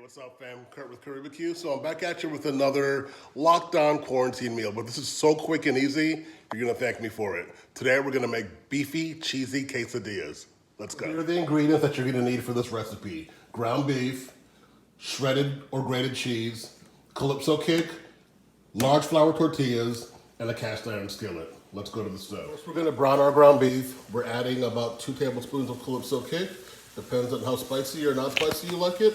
What's up, fam? Kurt with Caribeque. So I'm back at you with another lockdown quarantine meal, but this is so quick and easy, you're gonna thank me for it. Today we're gonna make beefy, cheesy quesadillas. Let's go. Here are the ingredients that you're gonna need for this recipe. Ground beef, shredded or grated cheese, calypso kick, large flour tortillas, and a cast iron skillet. Let's go to the stove. First, we're gonna brown our ground beef. We're adding about 2 tablespoons of calypso kick. Depends on how spicy or not spicy you like it.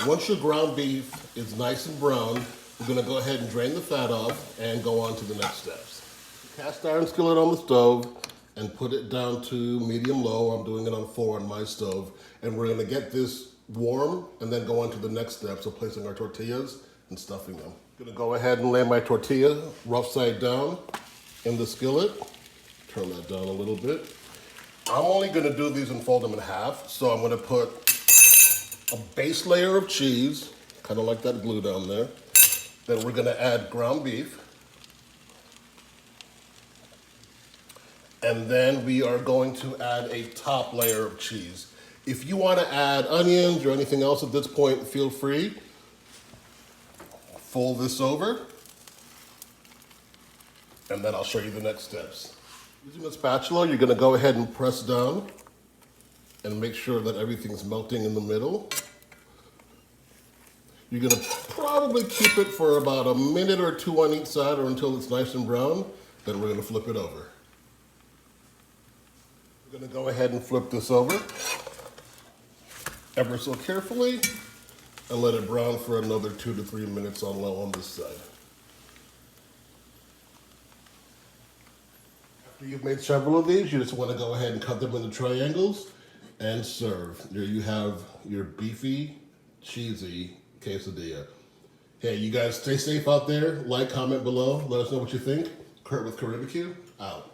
Once your ground beef is nice and brown, we're gonna go ahead and drain the fat off and go on to the next steps. Cast iron skillet on the stove and put it down to medium-low. I'm doing it on 4 on my stove. And we're gonna get this warm and then go on to the next step, so placing our tortillas and stuffing them. I'm gonna go ahead and lay my tortilla rough side down in the skillet. Turn that down a little bit. I'm only gonna do these and fold them in half, so I'm gonna put a base layer of cheese, kind of like that glue down there. Then we're gonna add ground beef. And then we are going to add a top layer of cheese. If you wanna add onions or anything else at this point, feel free. Fold this over, and then I'll show you the next steps. Using a spatula, you're gonna go ahead and press down and make sure that everything's melting in the middle. You're gonna probably keep it for about a minute or 2 on each side or until it's nice and brown. Then we're gonna flip it over. We're gonna go ahead and flip this over ever so carefully and let it brown for another 2 to 3 minutes on low on this side. After you've made several of these, you just wanna go ahead and cut them into triangles and serve. There you have your beefy, cheesy quesadilla. Hey, you guys stay safe out there. Like, comment below. Let us know what you think. Kurt with Caribeque, out.